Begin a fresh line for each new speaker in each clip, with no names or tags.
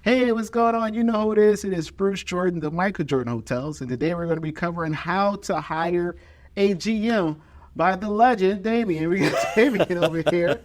Hey, what's going on? You know who it is. It is Bruce Jordan, the Michael Jordan Hotels. And today we're going to be covering how to hire a GM by the legend, Daymain. We got Daymain over here,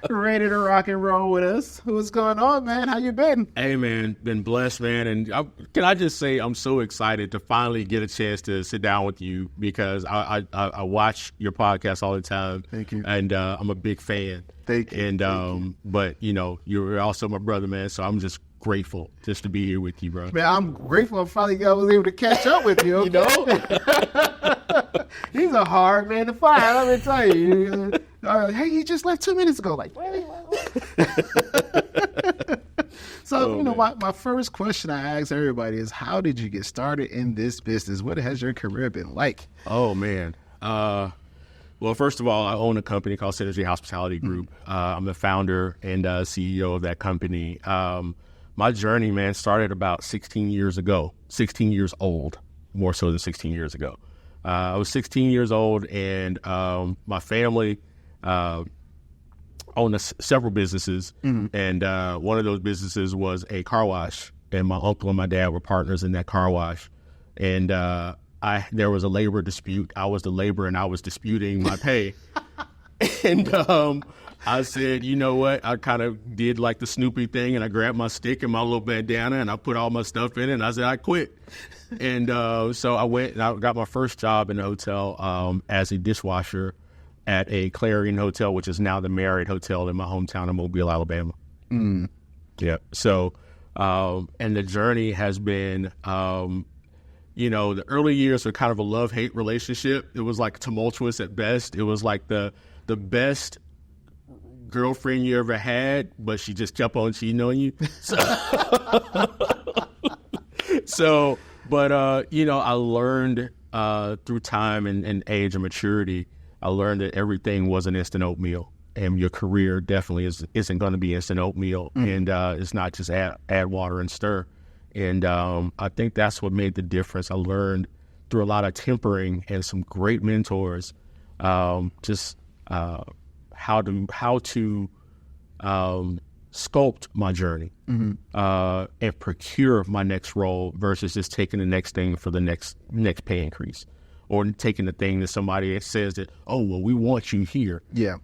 ready to rock and roll with us. What's going on, man? How you been?
Hey, man, been blessed, man. And can I just say I'm so excited to finally get a chance to sit down with you because I watch your podcast all the time.
Thank you.
And I'm a big fan.
Thank you.
And but, you know, you're also my brother, man, so I'm just grateful just to be here with you, bro.
Man, I'm grateful I finally was able to catch up with you. Okay?
You know?
He's a hard man to find, let me tell you. Hey, he just left 2 minutes ago. Like, really? So, my first question I ask everybody is, how did you get started in this business? What has your career been like?
Oh, man. Well, first of all, I own a company called Synergy Hospitality Group. I'm the founder and CEO of that company. My journey, man, started about 16 years ago, 16 years old, more so than 16 years ago. I was 16 years old, and my family owned several businesses, and one of those businesses was a car wash, and my uncle and my dad were partners in that car wash, and there was a labor dispute. I was the laborer, and I was disputing my pay, and I said, you know what? I kind of did like the Snoopy thing, and I grabbed my stick and my little bandana, and I put all my stuff in it, and I said, I quit. And so I went and I got my first job in a hotel as a dishwasher at a Clarion Hotel, which is now the Marriott Hotel in my hometown of Mobile, Alabama. Yeah. So, and the journey has been, the early years were kind of a love-hate relationship. It was like tumultuous at best. It was like the best girlfriend you ever had, but she just kept on cheating on you. But I learned through time and age and maturity, I learned that everything wasn't instant oatmeal, and your career definitely isn't going to be instant oatmeal, and it's not just add water and stir. And I think that's what made the difference. I learned through a lot of tempering and some great mentors, how to sculpt my journey and procure my next role versus just taking the next thing for the next pay increase, or taking the thing that somebody says that, oh, well, we want you here. Yeah.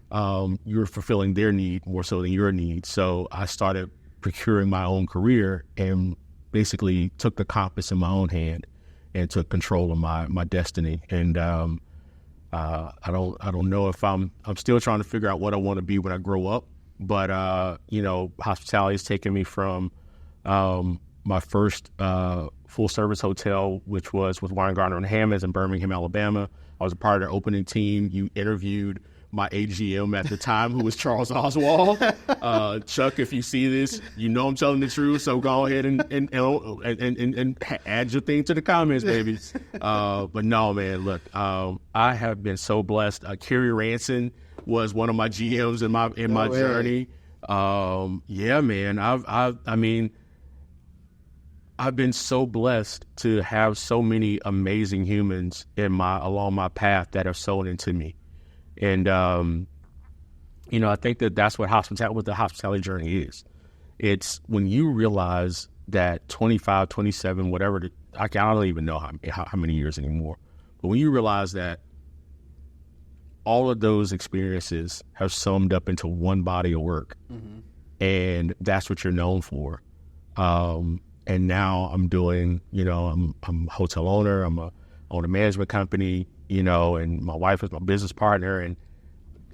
You're fulfilling their need more so than your need. So I started procuring my own career and basically took the compass in my own hand and took control of my destiny. And I don't know if I'm still trying to figure out what I want to be when I grow up, but hospitality has taken me from my first full service hotel, which was with Weingarten and Hammonds in Birmingham, Alabama. I was a part of their opening team. You interviewed my AGM at the time, who was Charles Oswald. Chuck, if you see this, you know I'm telling the truth. So go ahead and add your thing to the comments, baby. But no, man, look, I have been so blessed. Kerry Ranson was one of my GMs in my journey. Yeah, man, I've been so blessed to have so many amazing humans along my path that have sown into me. And, I think that's what the hospitality journey is. It's when you realize that 25, 27, whatever, I don't even know how many years anymore. But when you realize that all of those experiences have summed up into one body of work, and that's what you're known for. And now I'm doing, I'm a hotel owner, I own a management company, and my wife is my business partner, and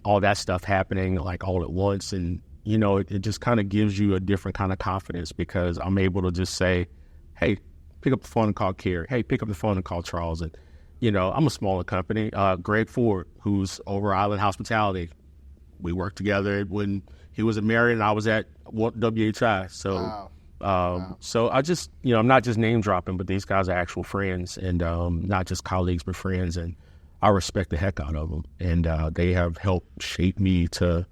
all that stuff happening like all at once. And, it just kind of gives you a different kind of confidence because I'm able to just say, hey, pick up the phone and call Kerry. Hey, pick up the phone and call Charles. And, I'm a smaller company. Greg Ford, who's over Island Hospitality, we worked together when he was at Marriott and I was at WHI. So,
Wow.
So I just, I'm not just name dropping, but these guys are actual friends and not just colleagues, but friends. And I respect the heck out of them. And they have helped shape me to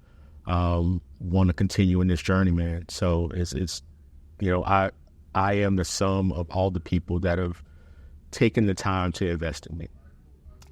want to continue in this journey, man. So it's I am the sum of all the people that have taken the time to invest in me.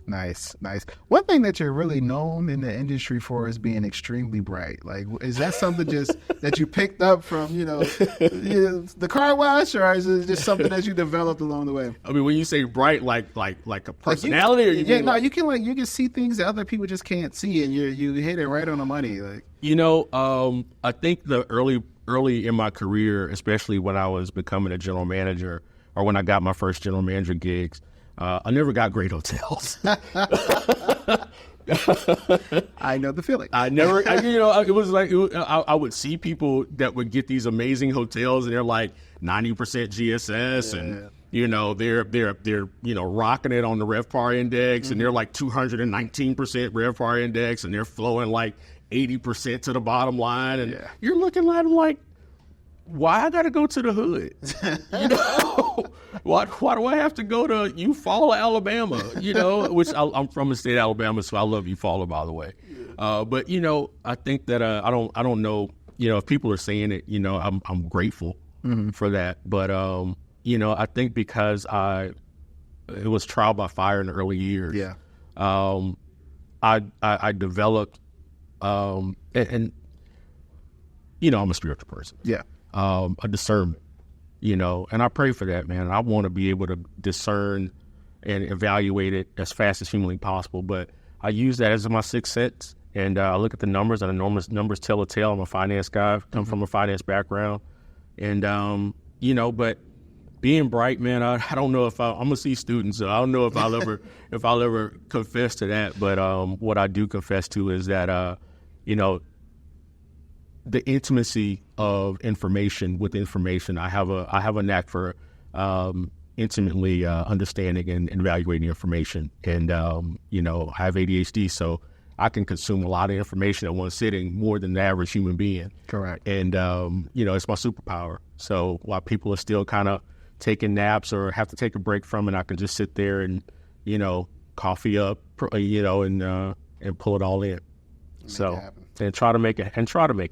Nice, nice. One thing that you're really known in the industry for is being extremely bright. Like, is that something just that you picked up from, the car wash, or is it just something that you developed along the way?
I mean, when you say bright, like a personality, or
you can see things that other people just can't see, and you hit it right on the money. Like,
I think the early in my career, especially when I was becoming a general manager, or when I got my first general manager gigs. I never got great hotels.
I know the feeling.
It was like I would see people that would get these amazing hotels, and they're like 90% GSS, and they're rocking it on the RevPAR index, and they're like 219% RevPAR index, and they're flowing like 80% to the bottom line, and you're looking at them like, why I got to go to the hood? Why do I have to go to Eufaula, Alabama? Which I'm from the state of Alabama, so I love Eufaula, by the way. But I think that I don't know. If people are saying it, I'm grateful for that. But I think because it was trial by fire in the early years.
Yeah.
I developed, and I'm a spiritual person.
Yeah.
A discernment, and I pray for that, man. I want to be able to discern and evaluate it as fast as humanly possible, but I use that as my sixth sense, and I look at the numbers, and the numbers tell a tale. I'm a finance guy, come from a finance background, and, but being bright, man, I don't know if I'm going to see students, so I don't know if I'll ever confess to that, but what I do confess to is that, the intimacy of information with information. I have a knack for intimately understanding and evaluating information. And, I have ADHD, so I can consume a lot of information at one sitting, more than the average human being.
Correct.
And, it's my superpower. So while people are still kind of taking naps or have to take a break from it, I can just sit there and, coffee up, and pull it all in. And try to make it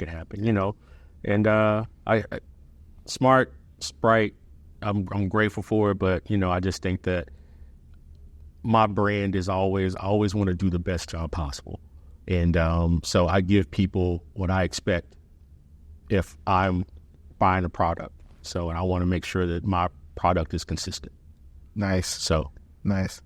happen, and I smart, sprite. I'm grateful for it, but I just think that my brand is I always want to do the best job possible, and so I give people what I expect if I'm buying a product. So, and I want to make sure that my product is consistent.
Nice.
So
nice.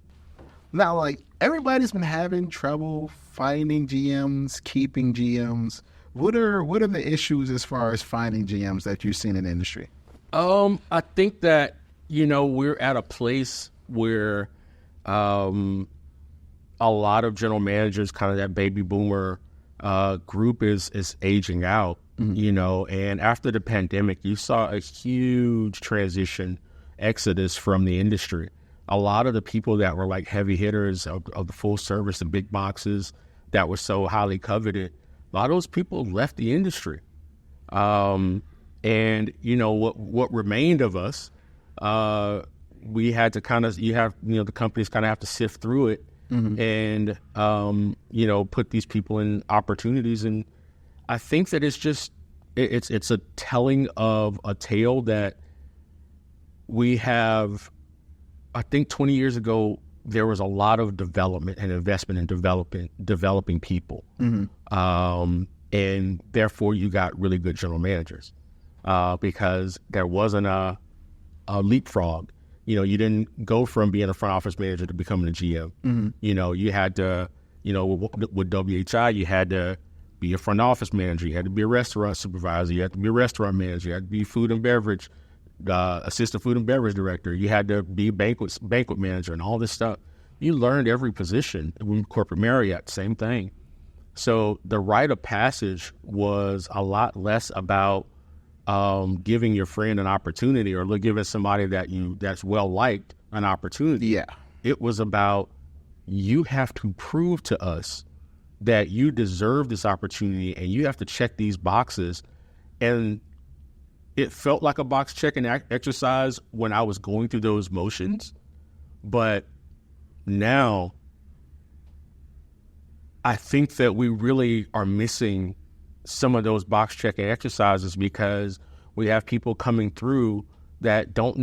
Now, like, everybody's been having trouble finding GMs, keeping GMs. What are the issues as far as finding GMs that you've seen in the industry?
I think that, we're at a place where a lot of general managers, kind of that baby boomer group is aging out, and after the pandemic, you saw a huge exodus from the industry. A lot of the people that were like heavy hitters of the full service, the big boxes that were so highly coveted, a lot of those people left the industry. And what remained of us, we had to the companies kind of have to sift through it and, put these people in opportunities. And I think that it's a telling of a tale that we have. I think 20 years ago, there was a lot of development and investment in developing people. And therefore you got really good general managers because there wasn't a leapfrog. You didn't go from being a front office manager to becoming a GM. You had to, with WHI, you had to be a front office manager. You had to be a restaurant supervisor. You had to be a restaurant manager. You had to be food and beverage assistant food and beverage director. You had to be banquet manager and all this stuff. You learned every position. In corporate Marriott, same thing. So the rite of passage was a lot less about giving your friend an opportunity or giving somebody that's well liked an opportunity.
Yeah.
It was about, you have to prove to us that you deserve this opportunity, and you have to check these boxes. And it felt like a box checking exercise when I was going through those motions, but now I think that we really are missing some of those box checking exercises because we have people coming through that don't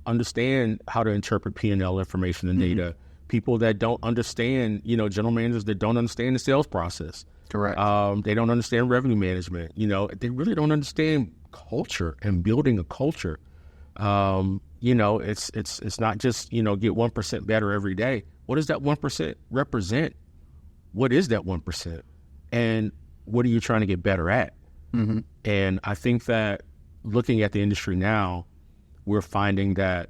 understand how to interpret P&L information and data. people that don't understand, general managers that don't understand the sales process.
Correct.
They don't understand revenue management. They really don't understand culture and building a culture. It's not just, get 1% better every day. What does that 1% represent? What is that 1%? And what are you trying to get better at?
Mm-hmm.
And I think that looking at the industry now, we're finding that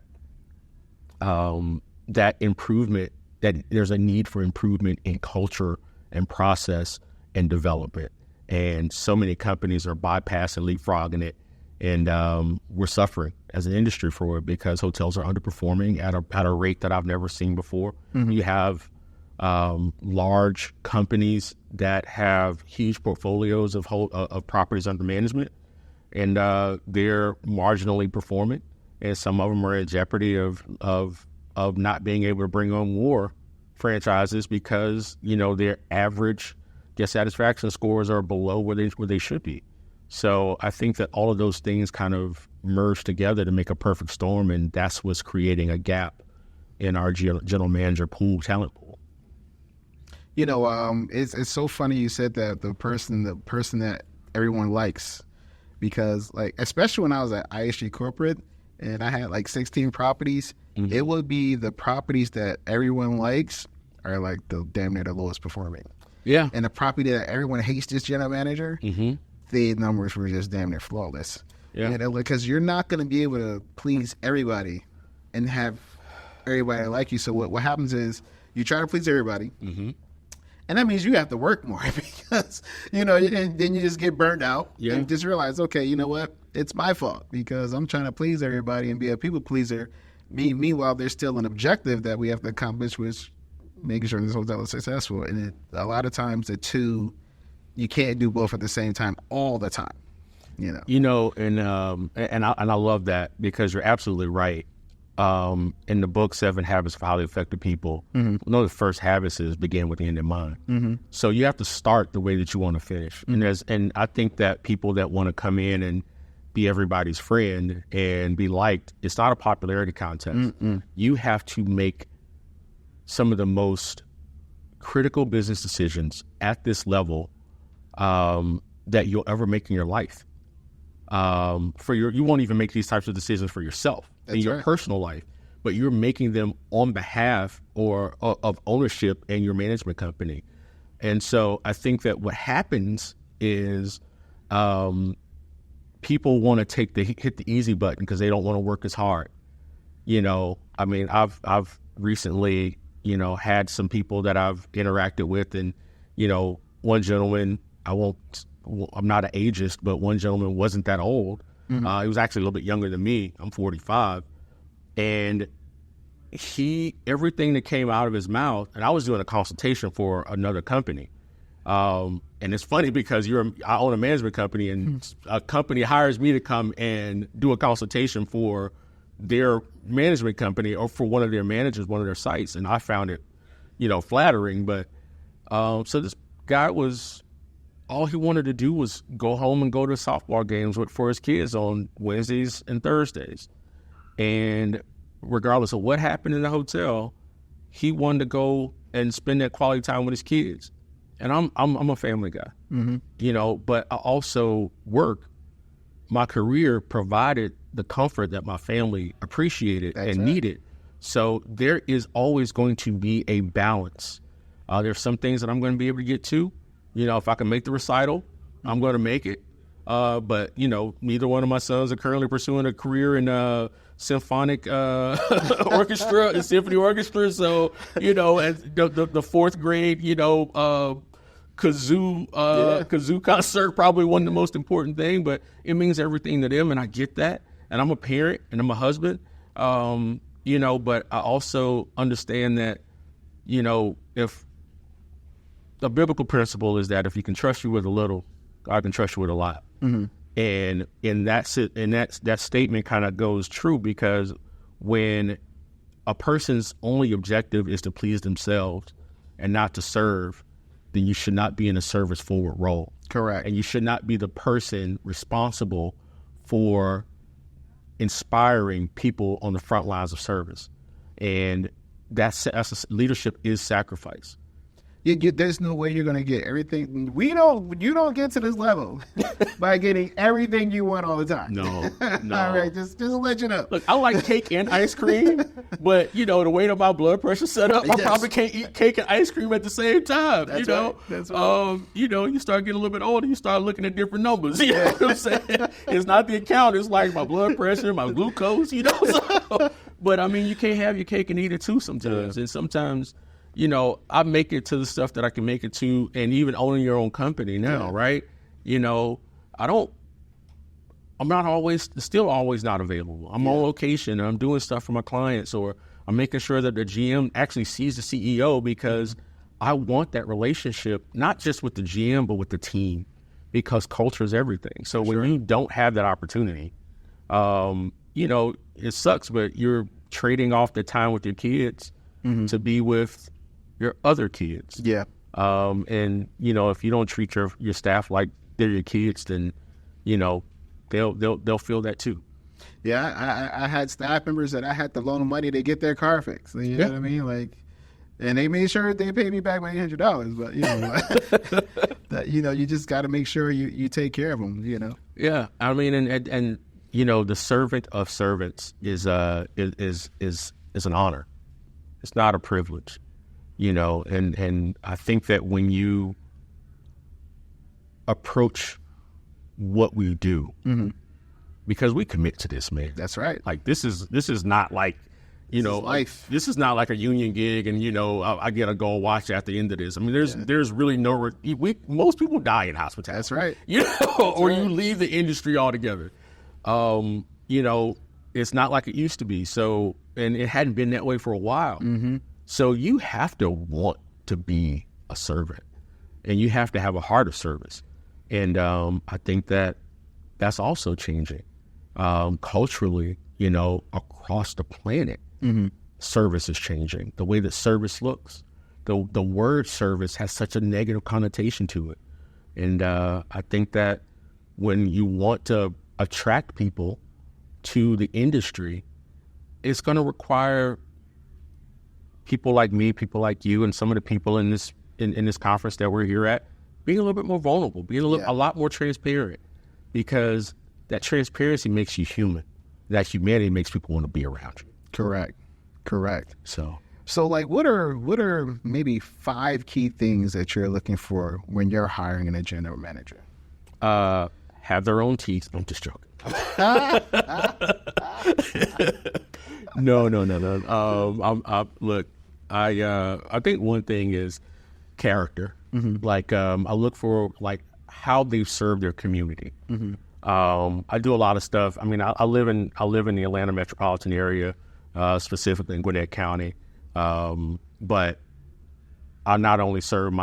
that improvement, that there's a need for improvement in culture and process and development. And so many companies are bypassing, leapfrogging it. And we're suffering as an industry for it because hotels are underperforming at a rate that I've never seen before. Mm-hmm. You have large companies that have huge portfolios of properties under management, and they're marginally performing, and some of them are in jeopardy of not being able to bring on more franchises because their average guest satisfaction scores are below where they should be. So I think that all of those things kind of merge together to make a perfect storm, and that's what's creating a gap in our general manager pool, talent pool.
It's so funny you said that the person that everyone likes, because especially when I was at ISG Corporate and I had 16 properties, mm-hmm. It would be the properties that everyone likes are the damn near the lowest performing.
Yeah.
And the property that everyone hates this general manager, mm-hmm. the numbers were just damn near flawless.
Yeah.
Because you're not going to be able to please everybody and have everybody like you. So what happens is you try to please everybody. Mm-hmm. And that means you have to work more because, and then you just get burned out and just realize, okay, you know what? It's my fault because I'm trying to please everybody and be a people pleaser. Meanwhile, there's still an objective that we have to accomplish, which making sure this hotel is successful. And a lot of times the two, you can't do both at the same time all the time, And
I love that because you're absolutely right. In the book, 7 Habits of Highly Effective People, mm-hmm. one of the first habits is begin with the end in mind. Mm-hmm. So you have to start the way that you want to finish. Mm-hmm. And I think that people that want to come in and be everybody's friend and be liked, it's not a popularity contest. Mm-mm. You have to make some of the most critical business decisions at this level that you'll ever make in your life. You won't even make these types of decisions for yourself.
That's
in your
right.
personal life, but you're making them on behalf of ownership in your management company. And so I think that what happens is people want to hit the easy button because they don't want to work as hard. I've recently, had some people that I've interacted with, and, one gentleman, I'm not an ageist, but one gentleman wasn't that old. Mm-hmm. He was actually a little bit younger than me. I'm 45. And everything that came out of his mouth, and I was doing a consultation for another company. And it's funny because I own a management company, and a company hires me to come and do a consultation for their management company or for one of their managers, one of their sites. And I found it, flattering. But so this guy all he wanted to do was go home and go to softball games for his kids on Wednesdays and Thursdays. And regardless of what happened in the hotel, he wanted to go and spend that quality time with his kids. And I'm a family guy, mm-hmm. But I also work. My career provided the comfort that my family appreciated and needed. So there is always going to be a balance. There's some things that I'm going to be able to get to. If I can make the recital, I'm going to make it. But, neither one of my sons are currently pursuing a career in symphonic orchestra and symphony orchestra. So, as the fourth grade, kazoo concert probably wasn't the most important thing, but it means everything to them, and I get that. And I'm a parent and I'm a husband, but I also understand that, if the biblical principle is that if he can trust you with a little, God can trust you with a lot. Mm-hmm. And that statement kind of goes true because when a person's only objective is to please themselves and not to serve, then you should not be in a service forward role.
Correct.
And you should not be the person responsible for inspiring people on the front lines of service. And leadership is sacrifice.
There's no way you're going to get everything. You don't get to this level by getting everything you want all the time.
No.
All right, just to let you know.
Look, I like cake and ice cream, but the way that my blood pressure set up, I probably can't eat cake and ice cream at the same time.
That's right. That's right.
You start getting a little bit older, you start looking at different numbers. You know what I'm saying? It's not the account. It's like my blood pressure, my glucose. So, but I mean, you can't have your cake and eat it too sometimes, and sometimes. I make it to the stuff that I can make it to, and even owning your own company now, right? I'm still always not available. I'm on location, and I'm doing stuff for my clients, or I'm making sure that the GM actually sees the CEO, because I want that relationship, not just with the GM, but with the team, because culture is everything. So when you don't have that opportunity, it sucks, but you're trading off the time with your kids to be with your other kids.
Yeah.
And if you don't treat your staff like they're your kids, then they'll feel that too.
Yeah, I had staff members that I had to loan them money to get their car fixed. You know what I mean? Like, and they made sure they paid me back my $800. But that you just got to make sure you take care of them.
Yeah, I mean, and the servant of servants is an honor. It's not a privilege. And I think that when you approach what we do, because we commit to this, man.
That's right.
Like this is not like,
life.
This is not like a union gig, and I get to go watch at the end of this. I mean, there's really no. Most people die in hospitality.
That's right.
Or you leave the industry altogether. It's not like it used to be. So, and it hadn't been that way for a while. Mm-hmm. So you have to want to be a servant, and you have to have a heart of service. And I think that's also changing culturally, across the planet. Mm-hmm. Service is changing. The way that service looks, the word service has such a negative connotation to it. And I think that when you want to attract people to the industry, it's going to require people like me, people like you, and some of the people in this conference that we're here at, being a little bit more vulnerable, being a lot more transparent, because that transparency makes you human. That humanity makes people want to be around you.
Correct.
So
like, what are maybe 5 key things that you're looking for when you're hiring a general manager?
Have their own teeth. I'm just joking. No. Look, I think one thing is character. Mm-hmm. Like, I look for like how they've served their community. Mm-hmm. I do a lot of stuff. I mean, I live in the Atlanta metropolitan area, specifically in Gwinnett County. But I not only serve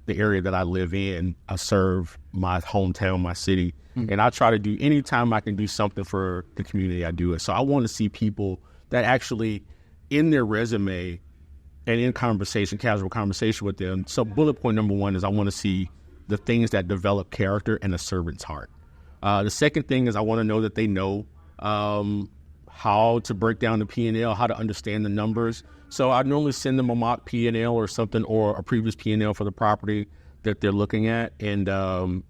the area that I live in, I serve my hometown, my city. Mm-hmm. And I try to do, anytime I can do something for the community, I do it. So I want to see people that actually, in their resume and in casual conversation with them. So bullet point number 1 is I want to see the things that develop character and a servant's heart. The second thing is I want to know that they know how to break down the P&L, how to understand the numbers. So I normally send them a mock P&L or something, or a previous P&L for the property that they're looking at. And, and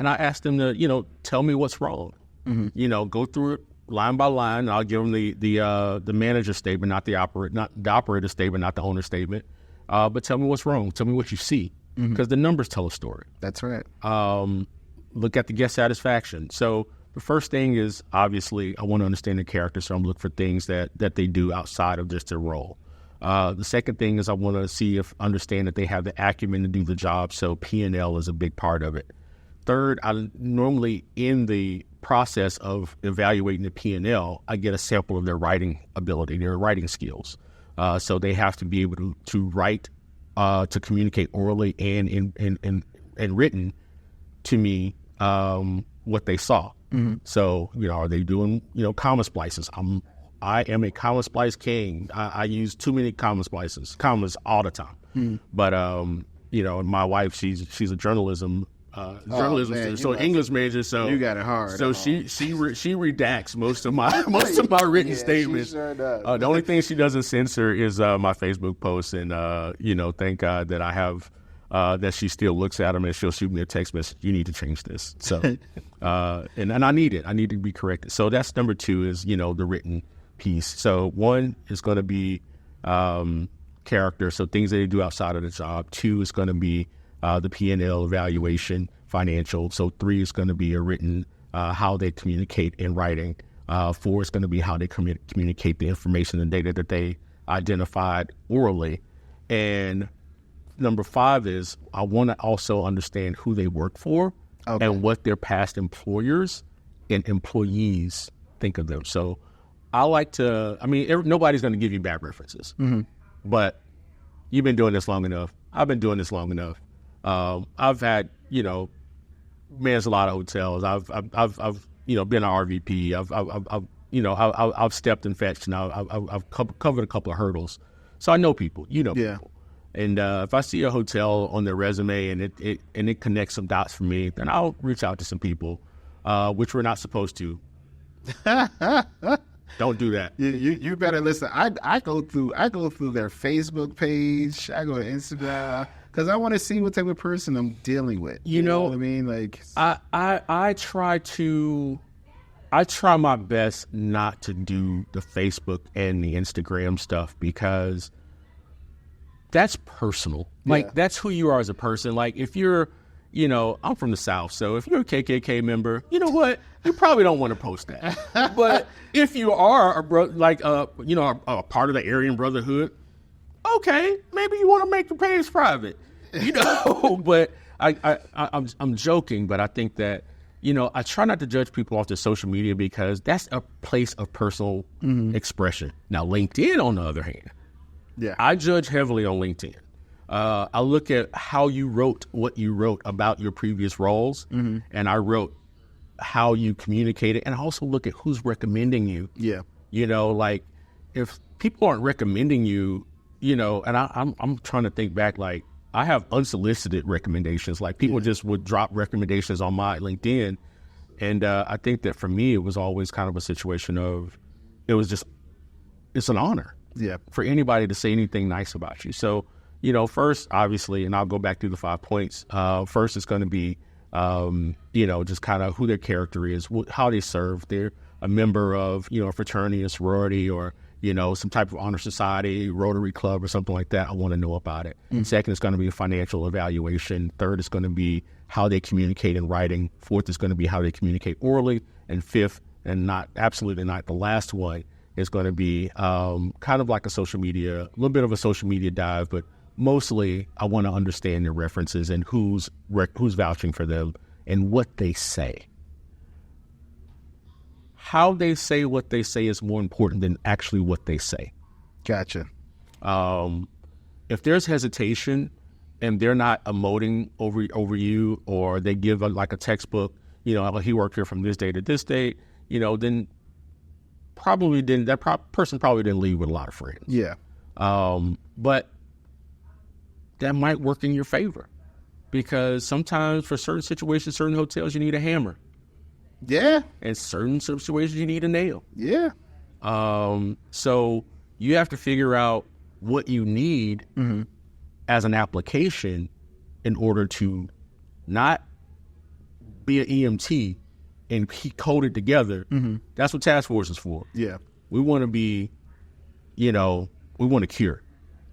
I ask them to, tell me what's wrong. Mm-hmm. Go through it line by line. I'll give them the manager statement, not the operator statement, not the owner statement. But tell me what's wrong. Tell me what you see, because the numbers tell a story.
That's right.
Look at the guest satisfaction. So the first thing is, obviously, I want to understand their character, so I'm looking for things that they do outside of just their role. The second thing is I want to understand that they have the acumen to do the job, so P&L is a big part of it. Third, I normally, in the process of evaluating the P&L, I get a sample of their writing ability, their writing skills. So they have to be able to write, to communicate orally and in written to me what they saw. Mm-hmm. So, are they doing, comma splices? I am a comma splice king. I use too many commas all the time. Mm-hmm. But, my wife, she's a journalism journalism,
man,
so English major. So
you got it hard.
So she redacts most of my written statements.
She sure does.
The only thing she doesn't censor is my Facebook posts, and thank God that I have that she still looks at them and she'll shoot me a text message. You need to change this. So and I need it. I need to be corrected. So that's number 2 is the written piece. So 1 is going to be character, so things that they do outside of the job. 2 is going to be the P&L evaluation, financial. So 3 is going to be a written, how they communicate in writing. 4 is going to be how they communicate the information and data that they identified orally. And number 5 is I want to also understand who they work for and what their past employers and employees think of them. So I like to, nobody's going to give you bad references, but you've been doing this long enough. I've been doing this long enough. I've had, managed a lot of hotels. I've been an RVP. I've stepped and fetched, and I've covered a couple of hurdles. So I know people, people. And if I see a hotel on their resume and it connects some dots for me, then I'll reach out to some people, which we're not supposed to. Don't do that.
You better listen. I go through their Facebook page. I go to Instagram because I want to see what type of person I'm dealing with. You know what I mean? Like
I try my best not to do the Facebook and the Instagram stuff because that's personal. Like that's who you are as a person. Like if you're, I'm from the South, so if you're a KKK member, you know what? You probably don't want to post that. But if you are a part of the Aryan Brotherhood, okay, maybe you want to make the page private, But I'm joking, but I think that I try not to judge people off their social media because that's a place of personal expression. Now, LinkedIn, on the other hand, I judge heavily on LinkedIn. I look at how you wrote what you wrote about your previous roles, and I wrote how you communicated, and I also look at who's recommending you. Like if people aren't recommending you, and I'm trying to think back, like I have unsolicited recommendations, like people just would drop recommendations on my LinkedIn, and I think that for me it was always kind of a situation of it's an honor for anybody to say anything nice about you. So first, obviously, and I'll go back through the 5 points. First, it's going to be, just kind of who their character is, how they serve. They're a member of, a fraternity, a sorority, or, some type of honor society, Rotary Club, or something like that. I want to know about it. Second, it's going to be a financial evaluation. Third, it's going to be how they communicate in writing. Fourth, is going to be how they communicate orally. And fifth, and absolutely not the last one, is going to be kind of like a little bit of a social media dive, but mostly, I want to understand their references and who's vouching for them and what they say. How they say what they say is more important than actually what they say.
Gotcha.
If there's hesitation and they're not emoting over you, or they give like a textbook, he worked here from this day to this date, then that person probably didn't leave with a lot of friends. But that might work in your favor because sometimes for certain situations, certain hotels, you need a hammer. And certain situations, you need a nail. So you have to figure out what you need as an application in order to not be an EMT and code it together. That's what task force is for. We want to be, we want to cure.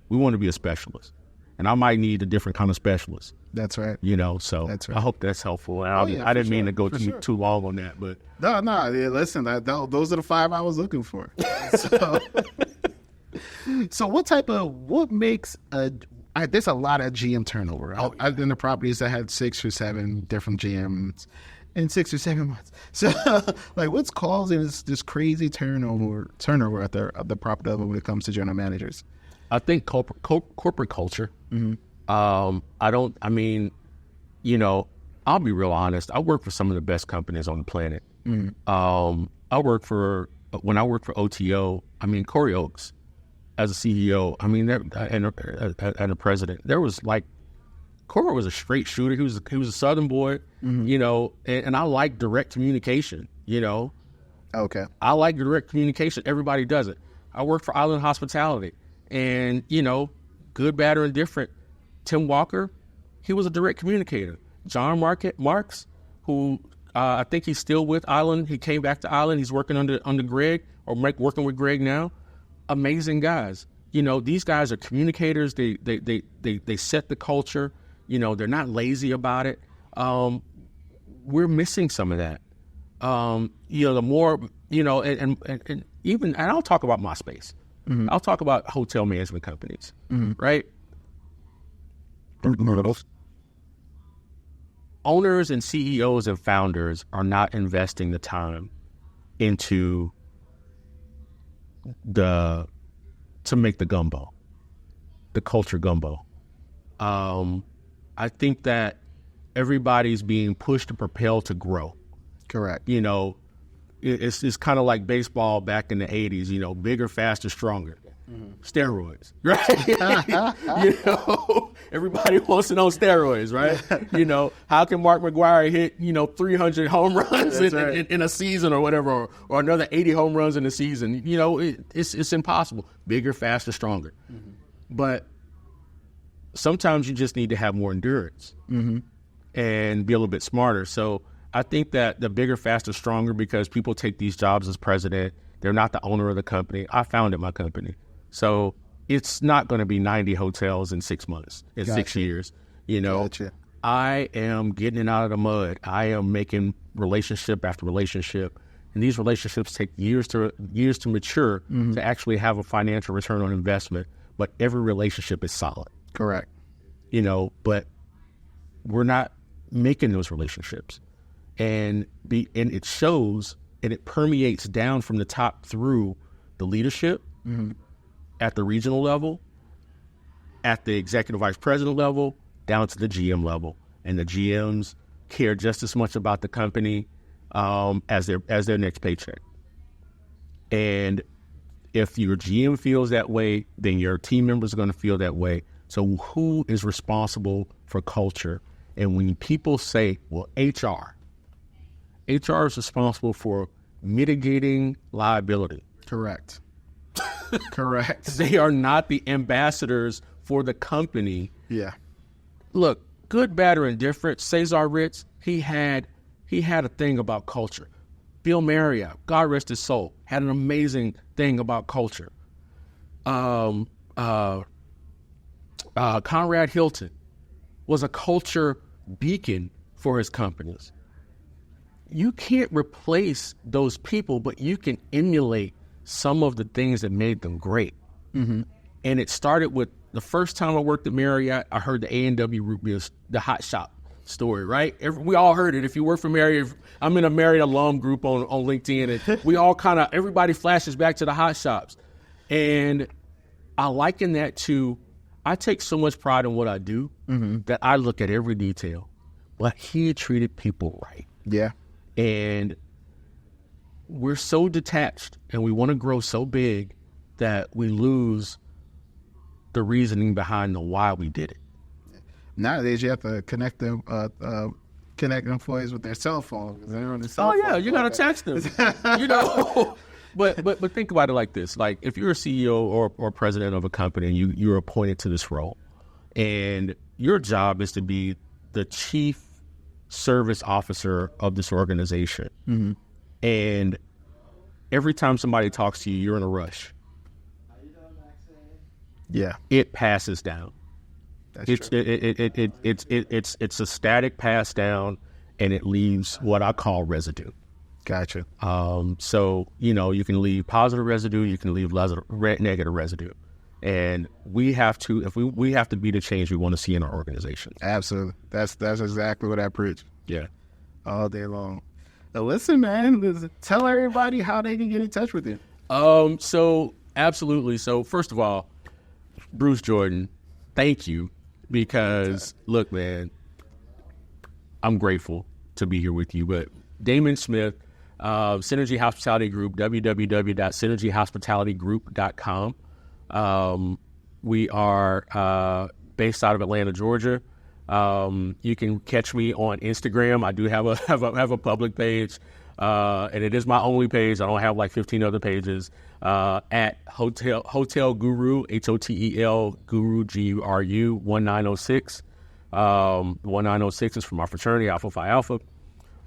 We want to be a specialist. And I might need a different kind of specialist.
That's right.
So
that's right.
I hope that's helpful. I didn't mean to go too long on that, but
no. Listen, those are the 5 I was looking for. So what makes there's a lot of GM turnover. I've been to properties that had 6 or 7 different GMs in 6 or 7 months. So, like, what's causing this crazy turnover at the property level when it comes to general managers?
I think corporate culture. I'll be real honest. I work for some of the best companies on the planet. When I worked for OTO, Corey Oaks, as a CEO, and a president, there was like Corey was a straight shooter. He was a Southern boy, you know, and I like direct communication, you know.
Okay.
I like direct communication. Everybody does it. I worked for Island Hospitality, and, you know, good, bad, or indifferent, Tim Walker, he was a direct communicator. John Marks, who I think he's still with Island. He came back to Island. He's working under Greg, or working with Greg now. Amazing guys. You know, these guys are communicators. They set the culture. You know, they're not lazy about it. We're missing some of that. You know, the more, you know, and even, and I'll talk about my space. I'll talk about hotel management companies, right? Owners and CEOs and founders are not investing the time into to make the gumbo, the culture gumbo. I think that everybody's being pushed to propel to grow.
Correct.
You know, it's kind of like baseball back in the 80s, you know, bigger, faster, stronger. Steroids, right? You know, everybody wants to know steroids, right? You know, how can Mark McGwire hit, you know, 300 home runs in a season or whatever, or another 80 home runs in a season? You know, it's impossible. Bigger, faster, stronger. But sometimes you just need to have more endurance and be a little bit smarter. So I think that the bigger, faster, stronger, because people take these jobs as president. They're not the owner of the company. I founded my company. So it's not going to be 90 hotels in 6 months, in 6 years. You know, I am getting it out of the mud. I am making relationship after relationship. And these relationships take years to mature to actually have a financial return on investment. But every relationship is solid.
Correct.
You know, but we're not making those relationships. And it shows, and it permeates down from the top through the leadership at the regional level, at the executive vice president level, down to the GM level. And the GMs care just as much about the company as their next paycheck. And if your GM feels that way, then your team members are going to feel that way. So who is responsible for culture? And when people say, well, HR is responsible for mitigating liability.
Correct. Correct.
They are not the ambassadors for the company.
Yeah.
Look, good, bad, or indifferent, Cesar Ritz, he had a thing about culture. Bill Marriott, God rest his soul, had an amazing thing about culture. Conrad Hilton was a culture beacon for his companies. You can't replace those people, but you can emulate some of the things that made them great. And it started with the first time I worked at Marriott, I heard the A&W root beer, the hot shop story, right? We all heard it. If you work for Marriott, I'm in a Marriott alum group on LinkedIn, and we all everybody flashes back to the hot shops. And I liken that to, I take so much pride in what I do that I look at every detail. But he treated people right.
Yeah.
And we're so detached and we want to grow so big that we lose the reasoning behind the why we did it.
Nowadays, you have to connect employees with their cell phone. They're on the cell phone.
Oh, yeah, you got to text them. You know, but think about it like this. Like, if you're a CEO or president of a company and you're appointed to this role, and your job is to be the chief service officer of this organization, and every time somebody talks to you, you're in a rush.
Yeah,
it passes down. It's a static pass down, and it leaves what I call residue.
Gotcha.
So you can leave positive residue, you can leave negative residue, and we have to we have to be the change we want to see in our organization.
Absolutely, that's exactly what I preach.
Yeah,
all day long. Now listen, man, tell everybody how they can get in touch with you.
So absolutely. So first of all, Bruce Jordan, thank you, because look, man, I'm grateful to be here with you. But Daymain Smith, Synergy Hospitality Group, www.synergyhospitalitygroup.com. We are based out of Atlanta, Georgia. You can catch me on Instagram. I do have a public page, and it is my only page. I don't have like 15 other pages. At Hotel Guru, HOTEL Guru GURU 1906. 1906 is for my fraternity, Alpha Phi Alpha.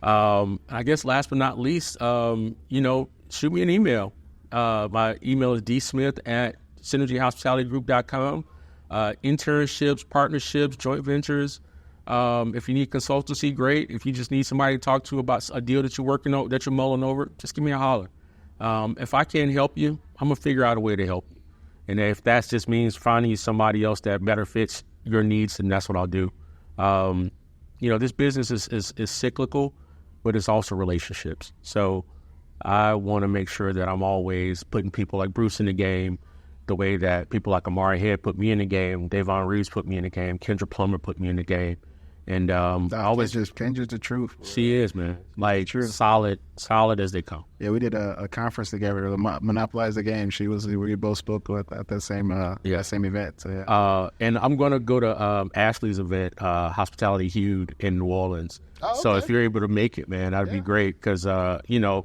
I guess last but not least, shoot me an email. My email is dsmith@synergyhospitalitygroup.com. Internships, partnerships, joint ventures. If you need consultancy, great. If you just need somebody to talk to about a deal that you're working on, that you're mulling over, just give me a holler. If I can't help you, I'm gonna figure out a way to help you. And if that just means finding you somebody else that better fits your needs, then that's what I'll do. This business is cyclical, but it's also relationships. So I want to make sure that I'm always putting people like Bruce in the game, the way that people like Amari Head put me in the game, Davon Reeves put me in the game, Kendra Plummer put me in the game. And I always
Kendra's the truth.
She is, man. Like solid as they come.
Yeah, we did a conference together to monopolize the game. We both spoke at that same event. So, yeah.
And I'm gonna go to Ashley's event, Hospitality Hued in New Orleans.
Oh, okay.
So if you're able to make it, man, that'd be great. Because I'm a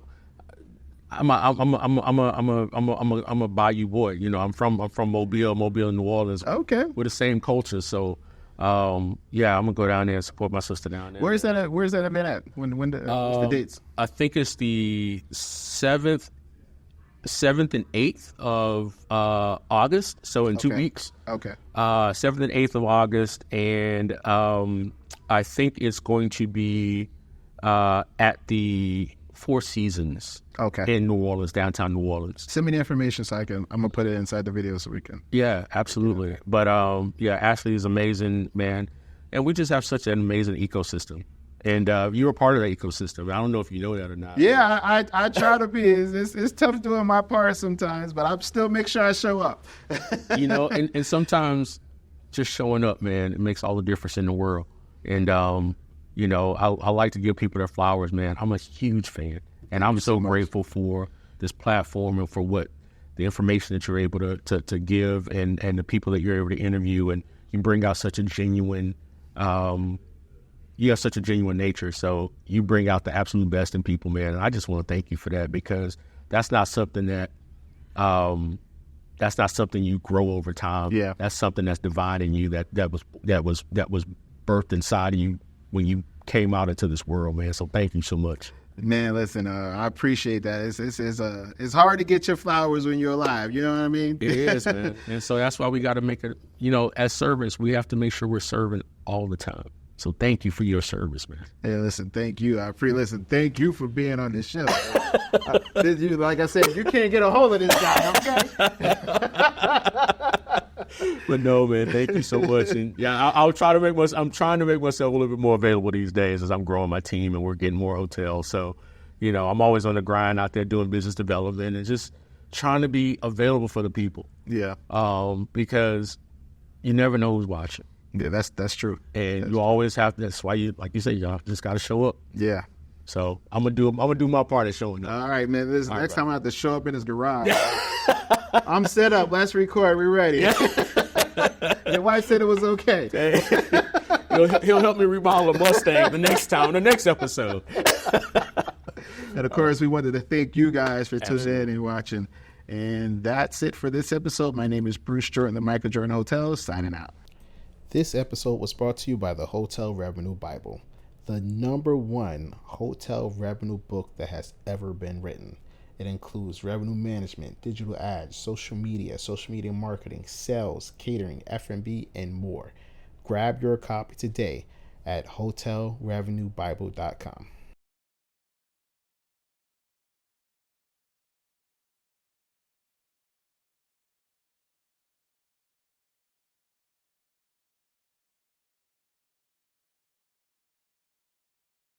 Bayou boy. I'm from Mobile, New Orleans.
Okay.
With the same culture. So I'm gonna go down there and support my sister down there.
Where's that event at? What's the dates?
I think it's the 7th and 8th of August. So in 2 weeks.
Okay.
7th and 8th of August, and I think it's going to be at the Four Seasons.
Okay.
In New Orleans, downtown New Orleans.
Send me the information I'm gonna put it inside the video so we can.
Yeah, absolutely. Yeah. But Ashley is amazing, man, and we just have such an amazing ecosystem. And you're a part of that ecosystem. I don't know if you know that or not.
Yeah, I try to be. It's tough doing my part sometimes, but I still make sure I show up.
And sometimes just showing up, man, it makes all the difference in the world. And I like to give people their flowers, man. I'm a huge fan. And I'm so grateful for this platform and for what the information that you're able to give and the people that you're able to interview. And you bring out such a genuine, you have such a genuine nature. So you bring out the absolute best in people, man. And I just want to thank you for that, because that's not something you grow over time.
Yeah.
That's something that's divine in you that was birthed inside of you when you came out into this world, man. So thank you so much.
Man, listen, I appreciate that. It's hard to get your flowers when you're alive. You know what I mean?
It is, man. And so that's why we got to make it, as servants, we have to make sure we're serving all the time. So thank you for your service, man.
Hey, listen, thank you. Thank you for being on this show. Like I said, you can't get a hold of this guy, okay?
But no, man, thank you so much. And yeah, I'm trying to make myself a little bit more available these days as I'm growing my team and we're getting more hotels. So, I'm always on the grind out there doing business development and just trying to be available for the people.
Yeah.
Because you never know who's watching.
Yeah, that's true.
And you always have to, that's why you, like you say, y'all just got to show up.
Yeah.
So I'm gonna do my part at showing up.
All right, man. Next time I have to show up in his garage. I'm set up. Let's record. We're ready. Your wife said it was okay.
He'll help me remodel a Mustang the next episode.
And of course, we wanted to thank you guys for tuning in and watching. And that's it for this episode. My name is Bruce Jordan, the Michael Jordan Hotel, signing out. This episode was brought to you by the Hotel Revenue Bible, the #1 hotel revenue book that has ever been written. It includes revenue management, digital ads, social media marketing, sales, catering, F&B, and more. Grab your copy today at hotelrevenuebible.com.